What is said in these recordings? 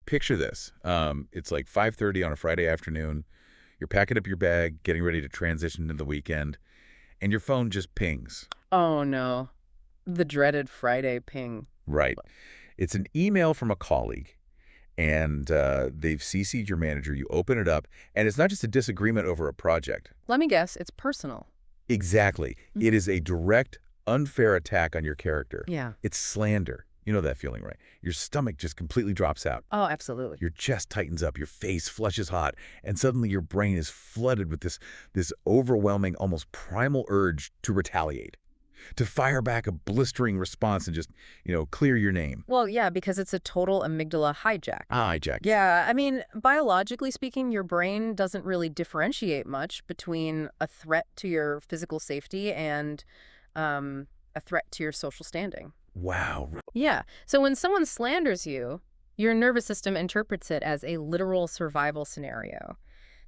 picture this. It's like 5:30 on a Friday afternoon. You're packing up your bag, getting ready to transition into the weekend, and your phone just pings. Oh, no. The dreaded Friday ping. Right. It's an email from a colleague, and they've CC'd your manager. You open it up, and it's not just a disagreement over a project. Let me guess, it's personal. Exactly. It is a direct, unfair attack on your character. Yeah. It's slander. You know that feeling, right? Your stomach just completely drops out. Oh, absolutely. Your chest tightens up, your face flushes hot, and suddenly your brain is flooded with this overwhelming, almost primal urge to retaliate, to fire back a blistering response and just, clear your name. Well, yeah, because it's a total amygdala hijack. Hijack. Yeah, I mean, biologically speaking, your brain doesn't really differentiate much between a threat to your physical safety and a threat to your social standing. Wow. Yeah. So when someone slanders you, your nervous system interprets it as a literal survival scenario.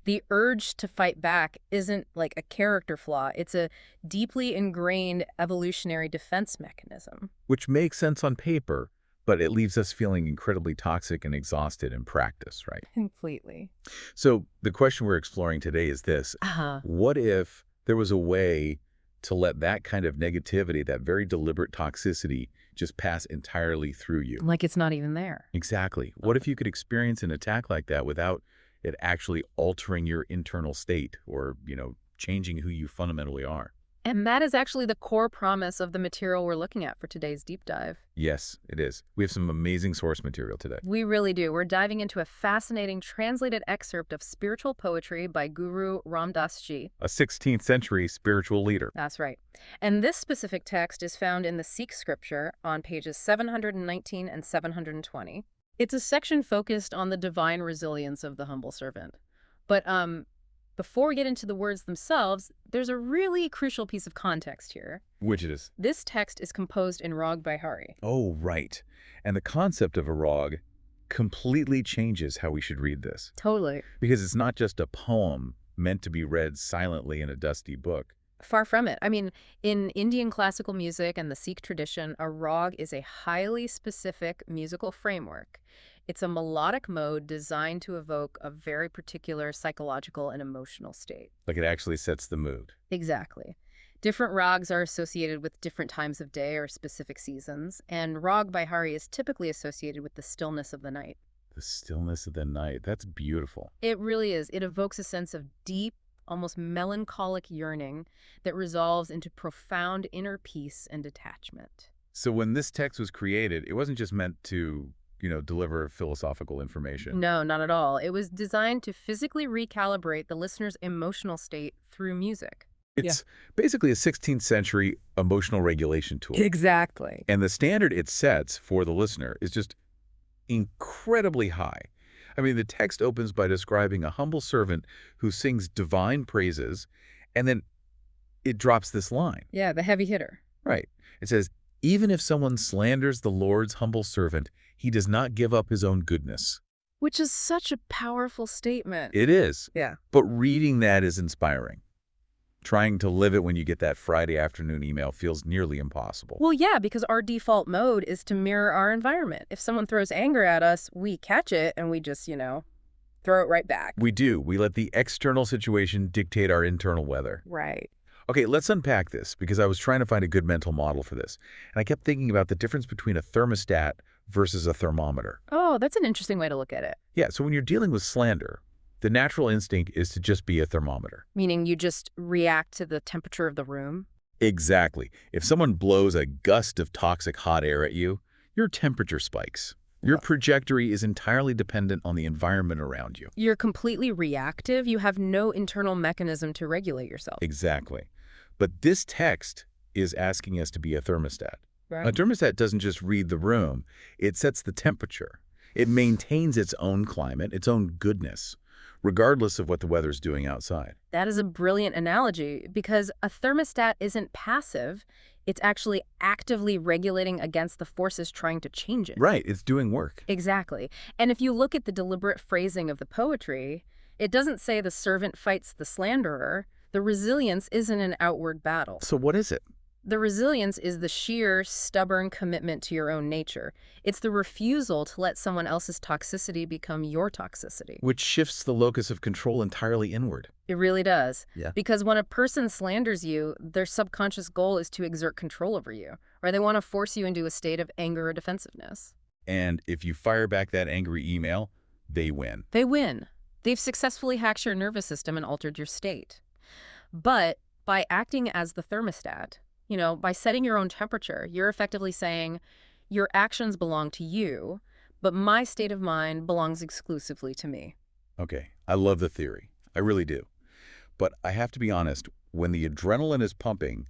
The urge to fight back isn't like a character flaw. It's a deeply ingrained evolutionary defense mechanism. Which makes sense on paper, but it leaves us feeling incredibly toxic and exhausted in practice, right? Completely. So the question we're exploring today is this. What if there was a way to let that kind of negativity, that very deliberate toxicity, just pass entirely through you? Like it's not even there. Exactly. What if you could experience an attack like that without it actually altering your internal state or, changing who you fundamentally are? And that is actually the core promise of the material we're looking at for today's deep dive. Yes, it is. We have some amazing source material today. We really do. We're diving into a fascinating translated excerpt of spiritual poetry by Guru Ram Das Ji, a 16th century spiritual leader. That's right. And this specific text is found in the Sikh scripture on pages 719 and 720. It's a section focused on the divine resilience of the humble servant. But before we get into the words themselves, there's a really crucial piece of context here. Which it is? This text is composed in raag bairaaRee. Oh, right. And the concept of a raag completely changes how we should read this. Totally. Because it's not just a poem meant to be read silently in a dusty book. Far from it. I mean, in Indian classical music and the Sikh tradition, a raag is a highly specific musical framework. It's a melodic mode designed to evoke a very particular psychological and emotional state. Like it actually sets the mood. Exactly. Different rags are associated with different times of day or specific seasons, and raag bairaaRee is typically associated with the stillness of the night. The stillness of the night. That's beautiful. It really is. It evokes a sense of deep, almost melancholic yearning that resolves into profound inner peace and detachment. So when this text was created, it wasn't just meant to, deliver philosophical information. No, not at all. It was designed to physically recalibrate the listener's emotional state through music. It's basically a 16th century emotional regulation tool. Exactly. And the standard it sets for the listener is just incredibly high. I mean, the text opens by describing a humble servant who sings divine praises, and then it drops this line. Yeah, the heavy hitter. Right. It says, even if someone slanders the Lord's humble servant, he does not give up his own goodness. Which is such a powerful statement. It is. Yeah. But reading that is inspiring. Trying to live it when you get that Friday afternoon email feels nearly impossible. Well, yeah, because our default mode is to mirror our environment. If someone throws anger at us, we catch it and we just, throw it right back. We do. We let the external situation dictate our internal weather. Right. Okay, let's unpack this, because I was trying to find a good mental model for this. And I kept thinking about the difference between a thermostat versus a thermometer. Oh, that's an interesting way to look at it. Yeah, so when you're dealing with slander, the natural instinct is to just be a thermometer. Meaning you just react to the temperature of the room? Exactly. If someone blows a gust of toxic hot air at you, your temperature spikes. Your trajectory is entirely dependent on the environment around you. You're completely reactive. You have no internal mechanism to regulate yourself. Exactly. But this text is asking us to be a thermostat. Right. A thermostat doesn't just read the room. It sets the temperature. It maintains its own climate, its own goodness, regardless of what the weather's doing outside. That is a brilliant analogy, because a thermostat isn't passive. It's actually actively regulating against the forces trying to change it. Right, it's doing work. Exactly. And if you look at the deliberate phrasing of the poetry, it doesn't say the servant fights the slanderer. The resilience isn't an outward battle. So what is it? The resilience is the sheer, stubborn commitment to your own nature. It's the refusal to let someone else's toxicity become your toxicity. Which shifts the locus of control entirely inward. It really does. Yeah. Because when a person slanders you, their subconscious goal is to exert control over you, or they want to force you into a state of anger or defensiveness. And if you fire back that angry email, they win. They win. They've successfully hacked your nervous system and altered your state. But by acting as the thermostat, by setting your own temperature, you're effectively saying, your actions belong to you, but my state of mind belongs exclusively to me. Okay, I love the theory. I really do. But I have to be honest, when the adrenaline is pumping,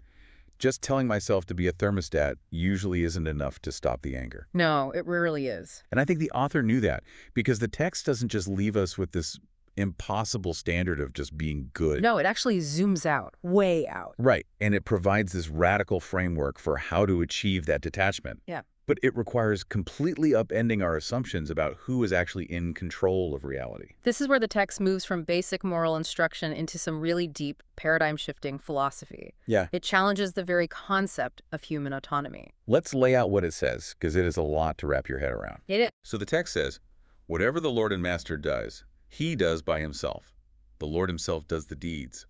just telling myself to be a thermostat usually isn't enough to stop the anger. No, it rarely is. And I think the author knew that, because the text doesn't just leave us with this impossible standard of just being good. No, it actually zooms out, way out. Right, and it provides this radical framework for how to achieve that detachment. Yeah. But it requires completely upending our assumptions about who is actually in control of reality. This is where the text moves from basic moral instruction into some really deep, paradigm-shifting philosophy. Yeah. It challenges the very concept of human autonomy. Let's lay out what it says, because it is a lot to wrap your head around. It is. So the text says, whatever the Lord and Master does, he does by himself. The Lord himself does the deeds.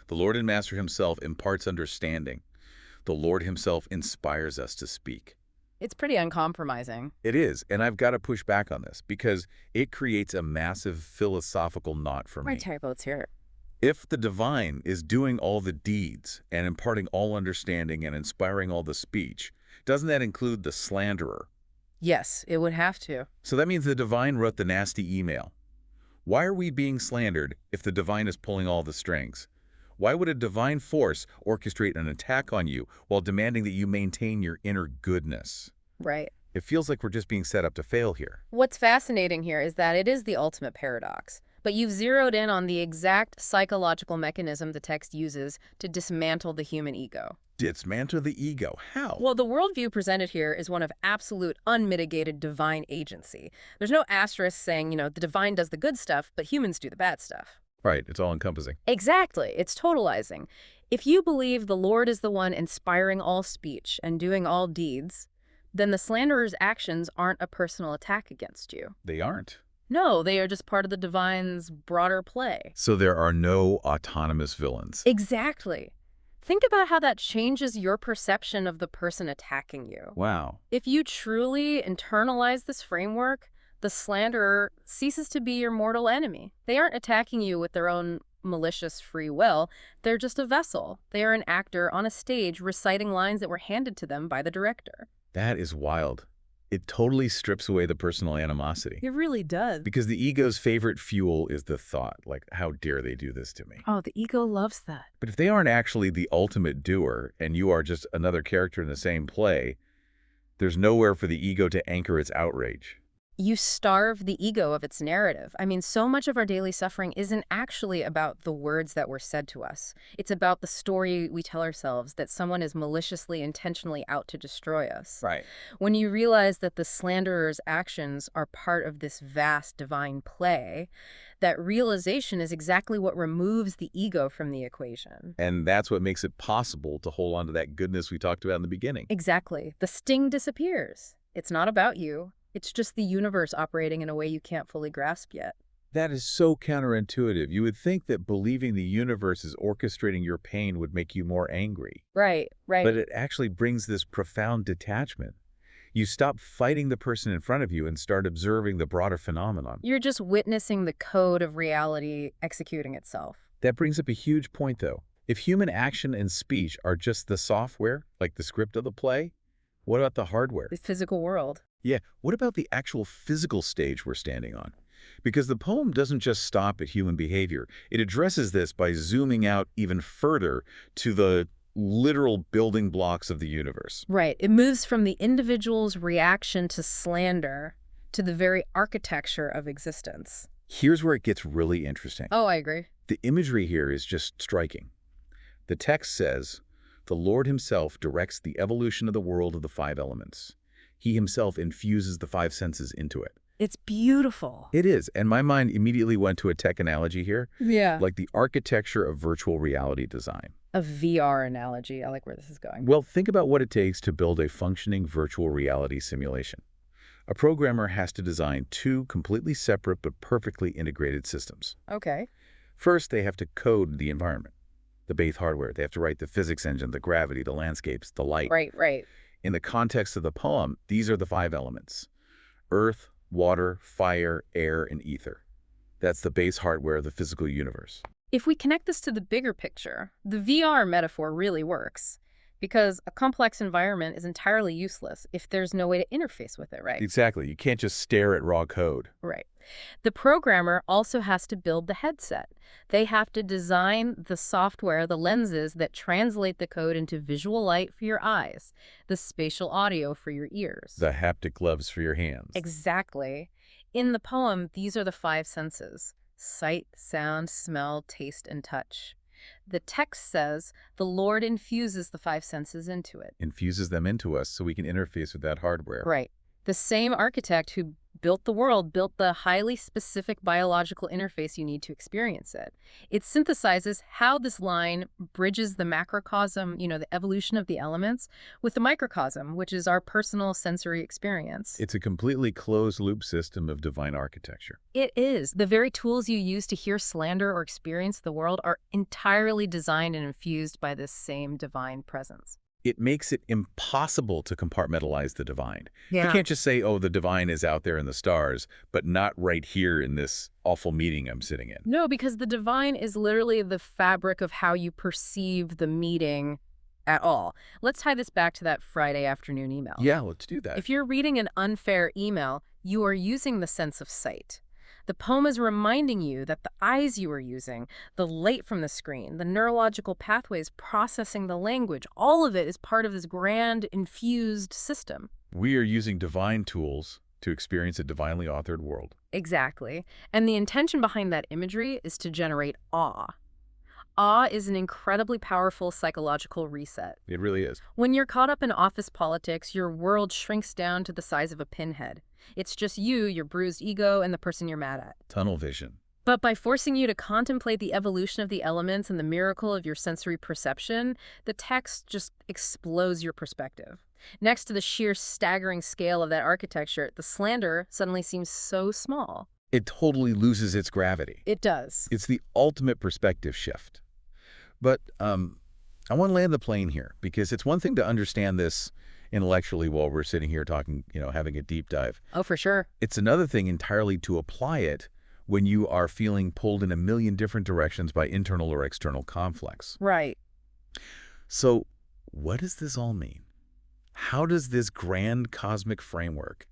The Lord and Master himself imparts understanding. The Lord himself inspires us to speak. It's pretty uncompromising. It is, and I've got to push back on this because it creates a massive philosophical knot for me. My typo's here. If the divine is doing all the deeds and imparting all understanding and inspiring all the speech, doesn't that include the slanderer? Yes, it would have to. So that means the divine wrote the nasty email. Why are we being slandered if the divine is pulling all the strings? Why would a divine force orchestrate an attack on you while demanding that you maintain your inner goodness? Right. It feels like we're just being set up to fail here. What's fascinating here is that it is the ultimate paradox. But you've zeroed in on the exact psychological mechanism the text uses to dismantle the human ego. Dismantle the ego. How? Well, the worldview presented here is one of absolute, unmitigated divine agency. There's no asterisk saying, the divine does the good stuff, but humans do the bad stuff. Right, it's all-encompassing. Exactly. It's totalizing. If you believe the Lord is the one inspiring all speech and doing all deeds, then the slanderer's actions aren't a personal attack against you. They aren't. No, they are just part of the divine's broader play. So there are no autonomous villains. Exactly. Think about how that changes your perception of the person attacking you. Wow. If you truly internalize this framework, the slanderer ceases to be your mortal enemy. They aren't attacking you with their own malicious free will. They're just a vessel. They are an actor on a stage reciting lines that were handed to them by the director. That is wild. It totally strips away the personal animosity. It really does. Because the ego's favorite fuel is the thought, like, how dare they do this to me? Oh, the ego loves that. But if they aren't actually the ultimate doer, and you are just another character in the same play, there's nowhere for the ego to anchor its outrage. You starve the ego of its narrative. I mean, so much of our daily suffering isn't actually about the words that were said to us. It's about the story we tell ourselves that someone is maliciously, intentionally out to destroy us. Right. When you realize that the slanderer's actions are part of this vast divine play, that realization is exactly what removes the ego from the equation. And that's what makes it possible to hold on to that goodness we talked about in the beginning. Exactly. The sting disappears. It's not about you. It's just the universe operating in a way you can't fully grasp yet. That is so counterintuitive. You would think that believing the universe is orchestrating your pain would make you more angry. Right. But it actually brings this profound detachment. You stop fighting the person in front of you and start observing the broader phenomenon. You're just witnessing the code of reality executing itself. That brings up a huge point, though. If human action and speech are just the software, like the script of the play, what about the hardware? The physical world. Yeah, what about the actual physical stage we're standing on? Because the poem doesn't just stop at human behavior. It addresses this by zooming out even further to the literal building blocks of the universe. Right. It moves from the individual's reaction to slander to the very architecture of existence. Here's where it gets really interesting. Oh, I agree. The imagery here is just striking. The text says, "The Lord himself directs the evolution of the world of the five elements. He himself infuses the five senses into it." It's beautiful. It is, and my mind immediately went to a tech analogy here, Yeah. like the architecture of virtual reality design. A VR analogy. I like where this is going. Well, think about what it takes to build a functioning virtual reality simulation. A programmer has to design two completely separate but perfectly integrated systems. Okay. First, they have to code the environment, the base hardware. They have to write the physics engine, the gravity, the landscapes, the light. Right, right. In the context of the poem, these are the 5 elements: earth, water, fire, air, and ether. That's the base hardware of the physical universe. If we connect this to the bigger picture, the VR metaphor really works because a complex environment is entirely useless if there's no way to interface with it, right? Exactly. You can't just stare at raw code. Right. The programmer also has to build the headset. They have to design the software, the lenses that translate the code into visual light for your eyes, the spatial audio for your ears. The haptic gloves for your hands. Exactly. In the poem, these are the 5 senses: sight, sound, smell, taste, and touch. The text says the Lord infuses the 5 senses into it. Infuses them into us so we can interface with that hardware. Right. The same architect who built the world built the highly specific biological interface you need to experience it. It synthesizes how this line bridges the macrocosm, the evolution of the elements, with the microcosm, which is our personal sensory experience. It's a completely closed-loop system of divine architecture. It is. The very tools you use to hear, slander, or experience the world are entirely designed and infused by this same divine presence. It makes it impossible to compartmentalize the divine. You Yeah. can't just say, oh, the divine is out there in the stars, but not right here in this awful meeting I'm sitting in. No, because the divine is literally the fabric of how you perceive the meeting at all. Let's tie this back to that Friday afternoon email. Yeah, let's do that. If you're reading an unfair email, you are using the sense of sight. The poem is reminding you that the eyes you are using, the light from the screen, the neurological pathways processing the language, all of it is part of this grand infused system. We are using divine tools to experience a divinely authored world. Exactly. And the intention behind that imagery is to generate awe. Awe is an incredibly powerful psychological reset. It really is. When you're caught up in office politics, your world shrinks down to the size of a pinhead. It's just you, your bruised ego, and the person you're mad at. Tunnel vision. But by forcing you to contemplate the evolution of the elements and the miracle of your sensory perception, the text just explodes your perspective. Next to the sheer staggering scale of that architecture, the slander suddenly seems so small. It totally loses its gravity. It does. It's the ultimate perspective shift. But I want to land the plane here, because it's one thing to understand this intellectually while we're sitting here talking, having a deep dive. Oh, for sure. It's another thing entirely to apply it when you are feeling pulled in a million different directions by internal or external conflicts. Right. So what does this all mean? How does this grand cosmic framework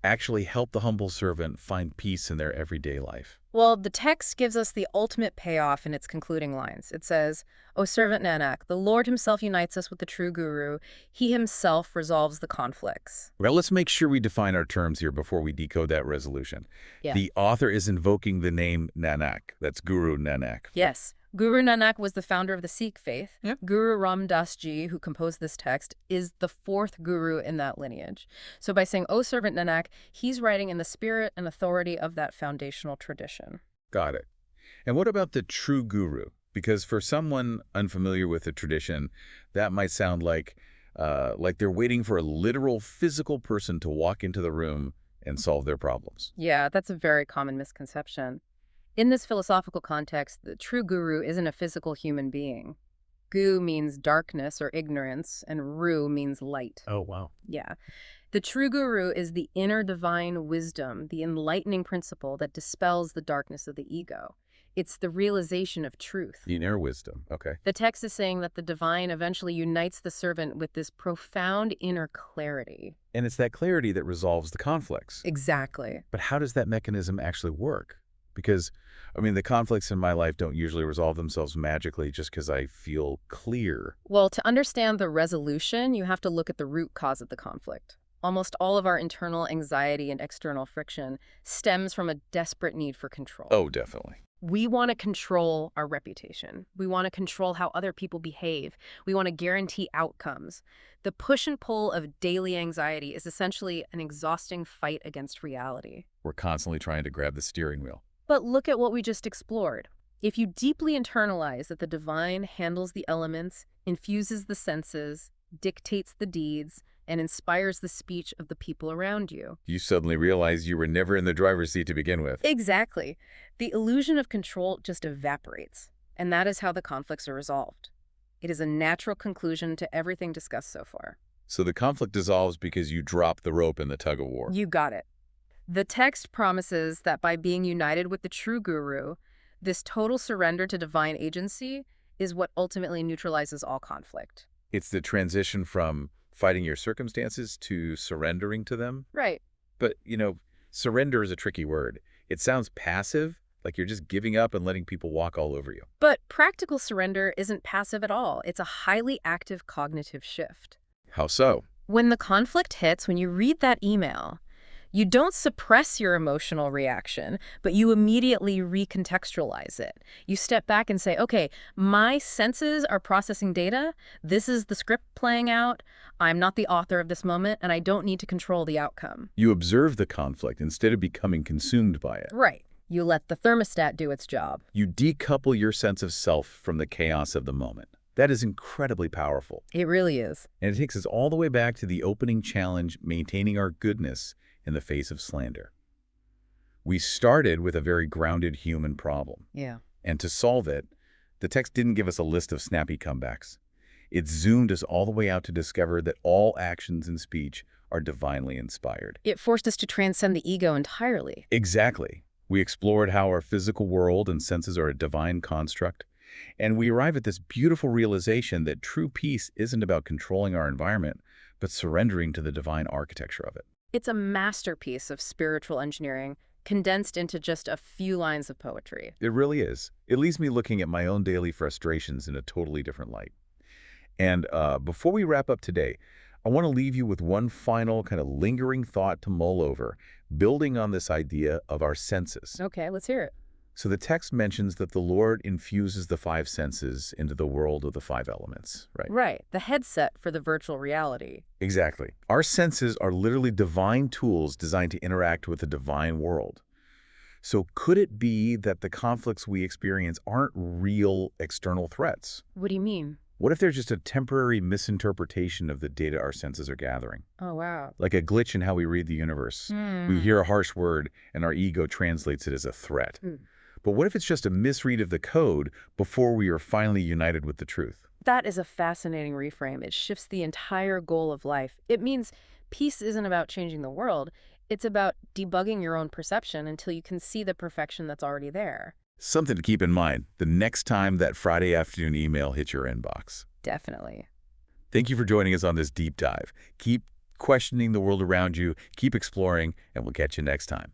actually help the humble servant find peace in their everyday life? Well, the text gives us the ultimate payoff in its concluding lines. It says, "O servant Nanak, the Lord himself unites us with the true guru. He himself resolves the conflicts." Well, let's make sure we define our terms here before we decode that resolution. Yeah. The author is invoking the name Nanak. That's Guru Nanak. Yes. Guru Nanak was the founder of the Sikh faith. Yep. Guru Ram Das Ji, who composed this text, is the 4th guru in that lineage. So by saying, "O servant Nanak," he's writing in the spirit and authority of that foundational tradition. Got it. And what about the true guru? Because for someone unfamiliar with the tradition, that might sound like they're waiting for a literal physical person to walk into the room and solve their problems. Yeah, that's a very common misconception. In this philosophical context, the true guru isn't a physical human being. Gu means darkness or ignorance, and ru means light. Oh, wow. Yeah. The true guru is the inner divine wisdom, the enlightening principle that dispels the darkness of the ego. It's the realization of truth. The inner wisdom. Okay. The text is saying that the divine eventually unites the servant with this profound inner clarity. And it's that clarity that resolves the conflicts. Exactly. But how does that mechanism actually work? Because, the conflicts in my life don't usually resolve themselves magically just because I feel clear. Well, to understand the resolution, you have to look at the root cause of the conflict. Almost all of our internal anxiety and external friction stems from a desperate need for control. Oh, definitely. We want to control our reputation. We want to control how other people behave. We want to guarantee outcomes. The push and pull of daily anxiety is essentially an exhausting fight against reality. We're constantly trying to grab the steering wheel. But look at what we just explored. If you deeply internalize that the divine handles the elements, infuses the senses, dictates the deeds, and inspires the speech of the people around you. You suddenly realize you were never in the driver's seat to begin with. Exactly. The illusion of control just evaporates, and that is how the conflicts are resolved. It is a natural conclusion to everything discussed so far. So the conflict dissolves because you drop the rope in the tug-of-war. You got it. The text promises that by being united with the true guru, this total surrender to divine agency is what ultimately neutralizes all conflict. It's the transition from fighting your circumstances to surrendering to them. Right. But, surrender is a tricky word. It sounds passive, like you're just giving up and letting people walk all over you. But practical surrender isn't passive at all. It's a highly active cognitive shift. How so? When the conflict hits, when you read that email, you don't suppress your emotional reaction, but you immediately recontextualize it. You step back and say, okay, my senses are processing data. This is the script playing out. I'm not the author of this moment, and I don't need to control the outcome. You observe the conflict instead of becoming consumed by it. Right. You let the thermostat do its job. You decouple your sense of self from the chaos of the moment. That is incredibly powerful. It really is. And it takes us all the way back to the opening challenge, maintaining our goodness in the face of slander. We started with a very grounded human problem. Yeah. And to solve it, the text didn't give us a list of snappy comebacks. It zoomed us all the way out to discover that all actions and speech are divinely inspired. It forced us to transcend the ego entirely. Exactly. We explored how our physical world and senses are a divine construct, and we arrive at this beautiful realization that true peace isn't about controlling our environment, but surrendering to the divine architecture of it. It's a masterpiece of spiritual engineering, condensed into just a few lines of poetry. It really is. It leaves me looking at my own daily frustrations in a totally different light. And before we wrap up today, I want to leave you with one final kind of lingering thought to mull over, building on this idea of our senses. Okay, let's hear it. So the text mentions that the Lord infuses the five senses into the world of the five elements, right? Right, the headset for the virtual reality. Exactly. Our senses are literally divine tools designed to interact with the divine world. So could it be that the conflicts we experience aren't real external threats? What do you mean? What if they're just a temporary misinterpretation of the data our senses are gathering? Oh, wow. Like a glitch in how we read the universe. We hear a harsh word and our ego translates it as a threat. But what if it's just a misread of the code before we are finally united with the truth? That is a fascinating reframe. It shifts the entire goal of life. It means peace isn't about changing the world. It's about debugging your own perception until you can see the perfection that's already there. Something to keep in mind the next time that Friday afternoon email hits your inbox. Definitely. Thank you for joining us on this deep dive. Keep questioning the world around you, keep exploring, and we'll catch you next time.